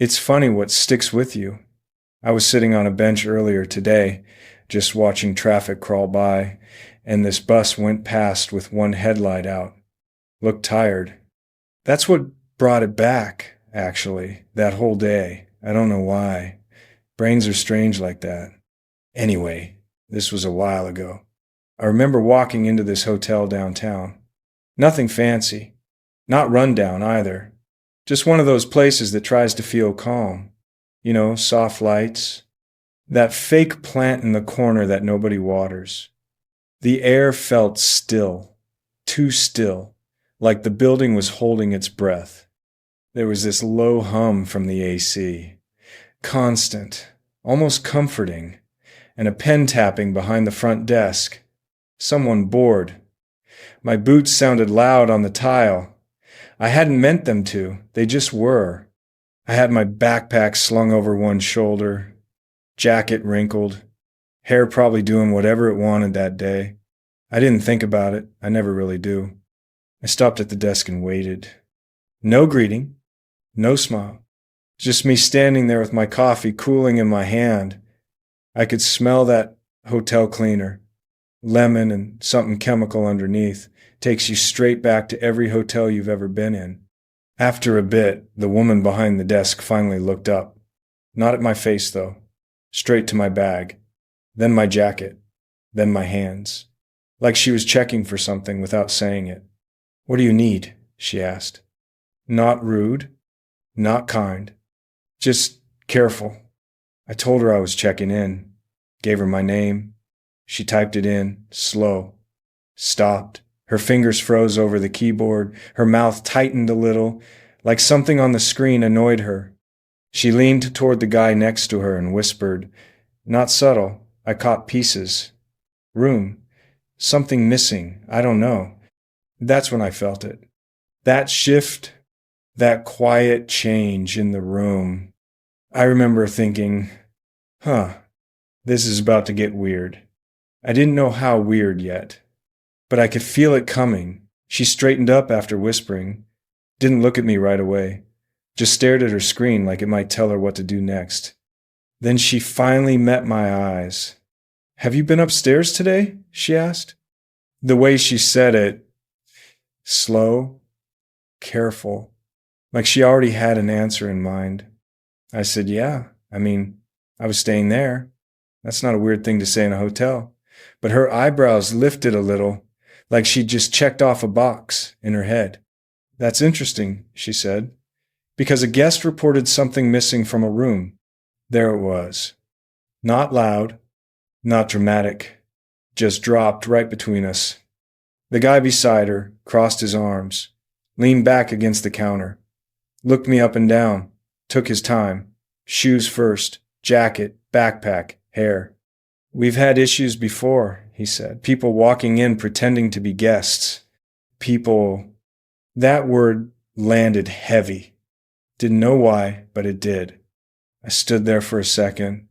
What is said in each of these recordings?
It's funny what sticks with you. I was sitting on a bench earlier today, just watching traffic crawl by, and this bus went past with one headlight out. Looked tired. That's what brought it back, actually, that whole day. I don't know why. Brains are strange like that. Anyway, this was a while ago. I remember walking into this hotel downtown. Nothing fancy. Not rundown either. Just one of those places that tries to feel calm. You know, soft lights. That fake plant in the corner that nobody waters. The air felt still. Too still. Like the building was holding its breath. There was this low hum from the AC. Constant. Almost comforting. And a pen tapping behind the front desk. Someone bored. My boots sounded loud on the tile. I hadn't meant them to. They just were. I had my backpack slung over one shoulder. Jacket wrinkled. Hair probably doing whatever it wanted that day. I didn't think about it. I never really do. I stopped at the desk and waited. No greeting. No smile. Just me standing there with my coffee cooling in my hand. I could smell that hotel cleaner. Lemon and something chemical underneath. Takes you straight back to every hotel you've ever been in. After a bit, the woman behind the desk finally looked up. Not at my face, though. Straight to my bag. Then my jacket. Then my hands. Like she was checking for something without saying it. "What do you need?" she asked. Not rude. Not kind. Just careful. I told her I was checking in. Gave her my name. She typed it in, slow. Stopped. Her fingers froze over the keyboard. Her mouth tightened a little, like something on the screen annoyed her. She leaned toward the guy next to her and whispered, not subtle. I caught pieces. Room. Something missing. I don't know. That's when I felt it. That shift, that quiet change in the room. I remember thinking, this is about to get weird. I didn't know how weird yet, but I could feel it coming. She straightened up after whispering, didn't look at me right away, just stared at her screen like it might tell her what to do next. Then she finally met my eyes. "Have you been upstairs today?" she asked. The way she said it, slow, careful, like she already had an answer in mind. I said, yeah, I was staying there. That's not a weird thing to say in a hotel. But her eyebrows lifted a little, like she'd just checked off a box in her head. "That's interesting," she said, "because a guest reported something missing from a room." There it was. Not loud, not dramatic, just dropped right between us. The guy beside her crossed his arms, leaned back against the counter, looked me up and down, took his time, shoes first, jacket, backpack, hair. "We've had issues before," he said. "People walking in pretending to be guests. People..." That word landed heavy. Didn't know why, but it did. I stood there for a second.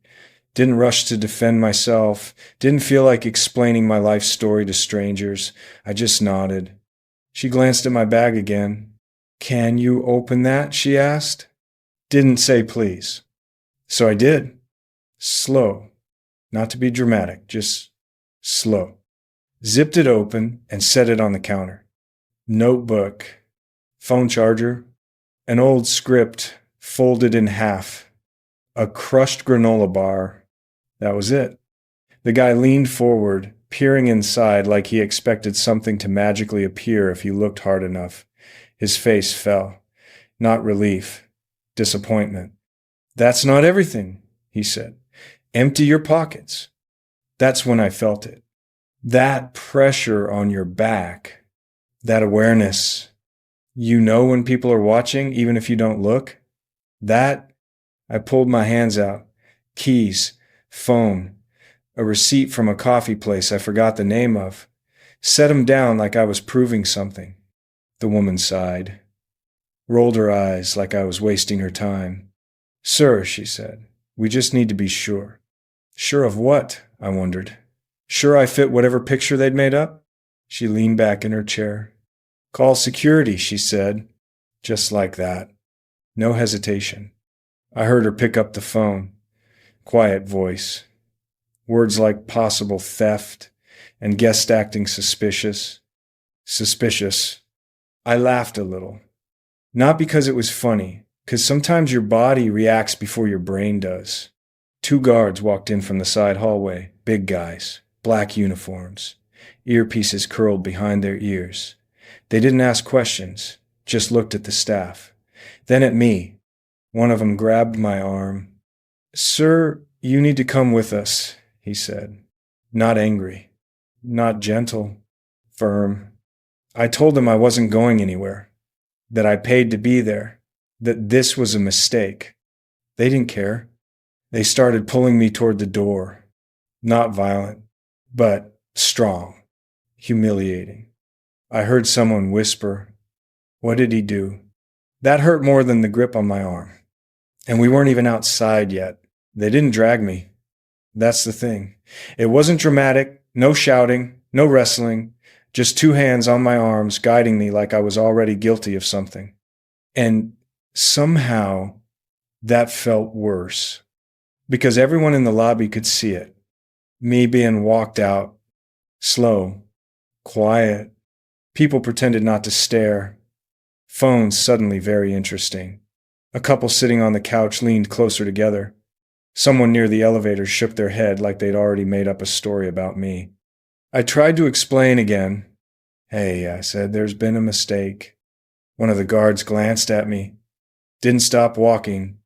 Didn't rush to defend myself. Didn't feel like explaining my life story to strangers. I just nodded. She glanced at my bag again. "Can you open that?" she asked. Didn't say please. So I did. Slow. Not to be dramatic, just slow. Zipped it open and set it on the counter. Notebook, phone charger, an old script folded in half, a crushed granola bar. That was it. The guy leaned forward, peering inside like he expected something to magically appear if he looked hard enough. His face fell. Not relief, disappointment. "That's not everything," he said. "Empty your pockets." That's when I felt it. That pressure on your back. That awareness. You know when people are watching, even if you don't look. That, I pulled my hands out. Keys, phone, a receipt from a coffee place I forgot the name of. Set 'em down like I was proving something. The woman sighed. Rolled her eyes like I was wasting her time. "Sir," she said, "we just need to be sure." Sure of what? I wondered. Sure I fit whatever picture they'd made up? She leaned back in her chair. "Call security," she said. Just like that. No hesitation. I heard her pick up the phone. Quiet voice. Words like possible theft and guest acting suspicious. Suspicious. I laughed a little. Not because it was funny, because sometimes your body reacts before your brain does. Two guards walked in from the side hallway, big guys, black uniforms, earpieces curled behind their ears. They didn't ask questions, just looked at the staff. Then at me. One of them grabbed my arm. "Sir, you need to come with us," he said. Not angry, not gentle, firm. I told them I wasn't going anywhere, that I paid to be there, that this was a mistake. They didn't care. They started pulling me toward the door. Not violent, but strong, humiliating. I heard someone whisper, "What did he do?" That hurt more than the grip on my arm. And we weren't even outside yet. They didn't drag me. That's the thing. It wasn't dramatic, no shouting, no wrestling, just two hands on my arms guiding me like I was already guilty of something. And somehow that felt worse, because everyone in the lobby could see it. Me being walked out, slow, quiet. People pretended not to stare. Phones suddenly very interesting. A couple sitting on the couch leaned closer together. Someone near the elevator shook their head like they'd already made up a story about me. I tried to explain again. "Hey," I said, "there's been a mistake." One of the guards glanced at me. Didn't stop walking.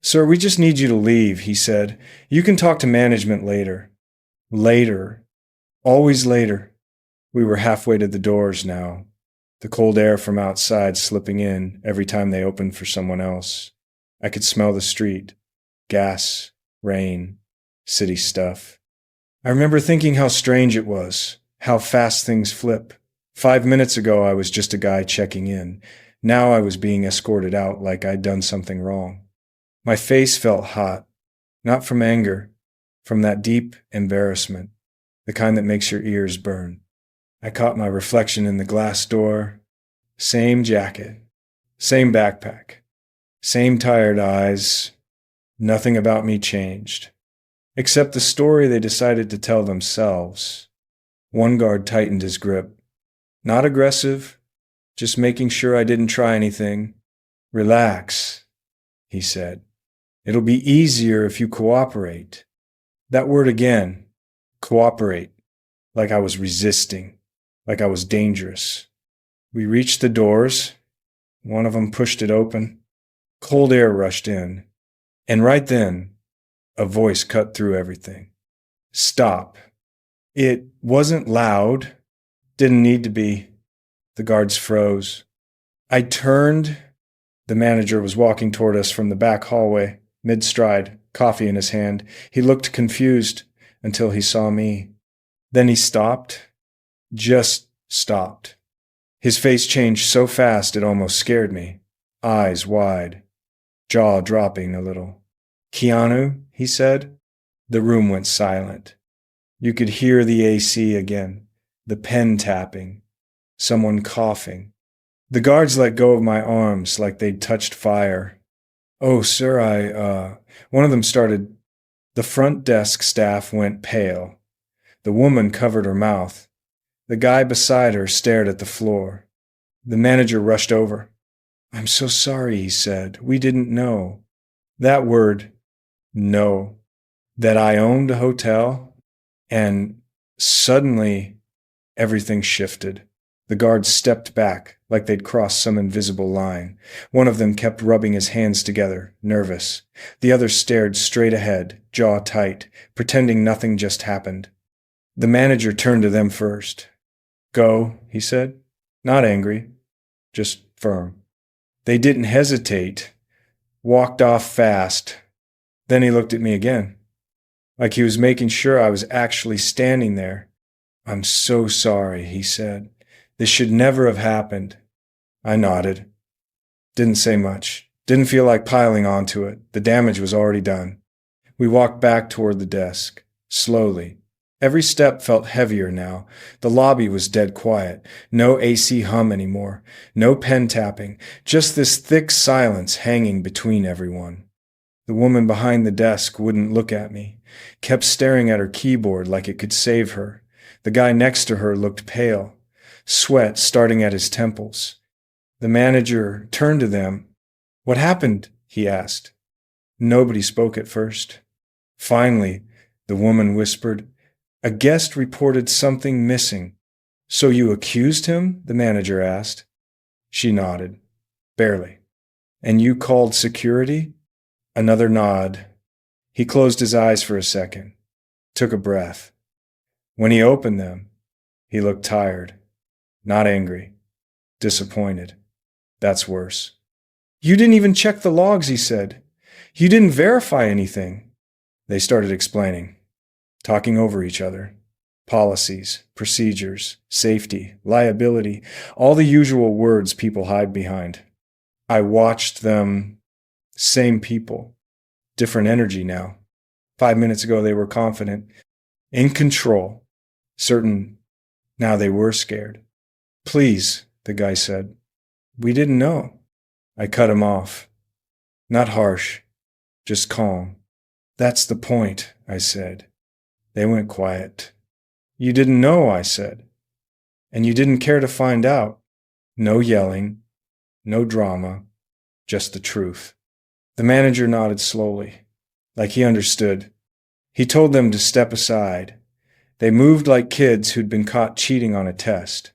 "Sir, we just need you to leave," he said. "You can talk to management later." Later. Always later. We were halfway to the doors now. The cold air from outside slipping in every time they opened for someone else. I could smell the street. Gas, rain, city stuff. I remember thinking how strange it was, how fast things flip. 5 minutes ago I was just a guy checking in. Now I was being escorted out like I'd done something wrong. My face felt hot, not from anger, from that deep embarrassment, the kind that makes your ears burn. I caught my reflection in the glass door. Same jacket, same backpack, same tired eyes. Nothing about me changed, except the story they decided to tell themselves. One guard tightened his grip. Not aggressive, just making sure I didn't try anything. "Relax," he said. "It'll be easier if you cooperate." That word again, cooperate, like I was resisting, like I was dangerous. We reached the doors. One of them pushed it open. Cold air rushed in. And right then, a voice cut through everything. "Stop." It wasn't loud. Didn't need to be. The guards froze. I turned. The manager was walking toward us from the back hallway, mid-stride, coffee in his hand. He looked confused until he saw me. Then he stopped. Just stopped. His face changed so fast it almost scared me. Eyes wide. Jaw dropping a little. "Keanu," he said. The room went silent. You could hear the AC again, the pen tapping, someone coughing. The guards let go of my arms like they'd touched fire. "Oh, sir, One of them started. The front desk staff went pale. The woman covered her mouth. The guy beside her stared at the floor. The manager rushed over. "I'm so sorry," he said. "We didn't know." That word, "no," that I owned a hotel, and suddenly everything shifted. The guards stepped back like they'd crossed some invisible line. One of them kept rubbing his hands together, nervous. The other stared straight ahead, jaw tight, pretending nothing just happened. The manager turned to them first. "Go," he said. Not angry, just firm. They didn't hesitate, walked off fast. Then he looked at me again, like he was making sure I was actually standing there. "I'm so sorry," he said. "This should never have happened." I nodded. Didn't say much. Didn't feel like piling onto it. The damage was already done. We walked back toward the desk, slowly. Every step felt heavier now. The lobby was dead quiet. No AC hum anymore. No pen tapping. Just this thick silence hanging between everyone. The woman behind the desk wouldn't look at me, kept staring at her keyboard like it could save her. The guy next to her looked pale, sweat starting at his temples. The manager turned to them. "What happened?" he asked. Nobody spoke at first. Finally, the woman whispered, "A guest reported something missing." "So you accused him?" the manager asked. She nodded. "Barely." "And you called security?" Another nod. He closed his eyes for a second, took a breath. When he opened them, he looked tired, not angry, disappointed. "That's worse." "You didn't even check the logs," he said. "You didn't verify anything." They started explaining, talking over each other. Policies, procedures, safety, liability, all the usual words people hide behind. I watched them. Same people, different energy now. 5 minutes ago they were confident, in control, certain. Now they were scared. "Please," the guy said. "We didn't know." I cut him off. Not harsh, just calm. "That's the point," I said. They went quiet. "You didn't know," I said. "And you didn't care to find out." No yelling, no drama, just the truth. The manager nodded slowly, like he understood. He told them to step aside. They moved like kids who'd been caught cheating on a test.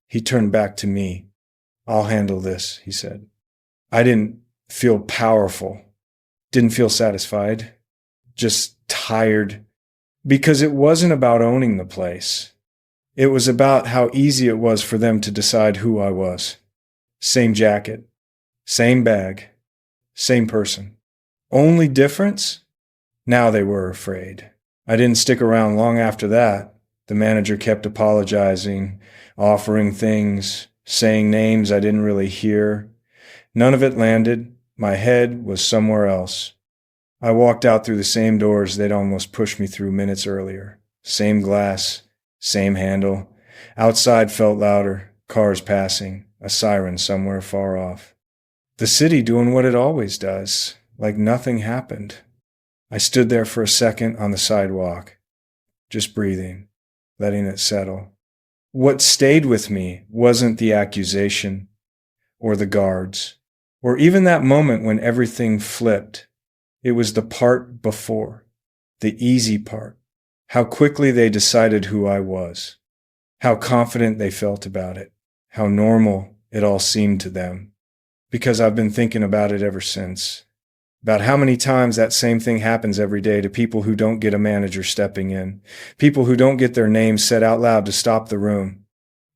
He turned back to me. "I'll handle this," he said. I didn't feel powerful, didn't feel satisfied, just tired, because it wasn't about owning the place. It was about how easy it was for them to decide who I was. Same jacket, same bag, same person. Only difference? Now they were afraid. I didn't stick around long after that. The manager kept apologizing, offering things, saying names I didn't really hear. None of it landed. My head was somewhere else. I walked out through the same doors they'd almost pushed me through minutes earlier. Same glass, same handle. Outside felt louder, cars passing, a siren somewhere far off. The city doing what it always does, like nothing happened. I stood there for a second on the sidewalk, just breathing, letting it settle. What stayed with me wasn't the accusation, or the guards, or even that moment when everything flipped. It was the part before, the easy part, how quickly they decided who I was, how confident they felt about it, how normal it all seemed to them. Because I've been thinking about it ever since. About how many times that same thing happens every day to people who don't get a manager stepping in, people who don't get their names said out loud to stop the room,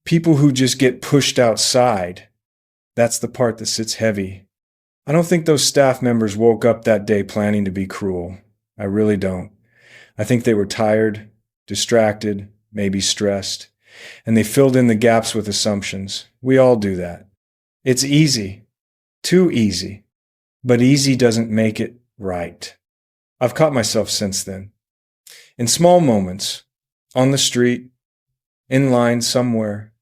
people who just get pushed outside. That's the part that sits heavy. I don't think those staff members woke up that day planning to be cruel. I really don't. I think they were tired, distracted, maybe stressed, and they filled in the gaps with assumptions. We all do that. It's easy. Too easy. But easy doesn't make it right. I've caught myself since then. In small moments, on the street, in line somewhere,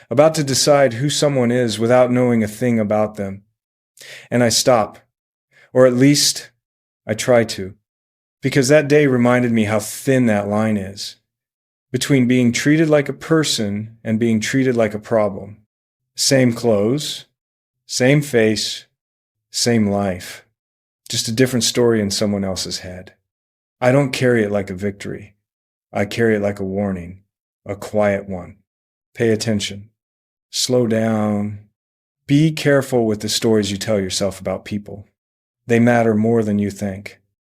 about to decide who someone is without knowing a thing about them. And I stop, or at least I try to, because that day reminded me how thin that line is, between being treated like a person and being treated like a problem. Same clothes, same face, same life, just a different story in someone else's head. I don't carry it like a victory. I carry it like a warning, a quiet one. Pay attention. Slow down. Be careful with the stories you tell yourself about people. They matter more than you think.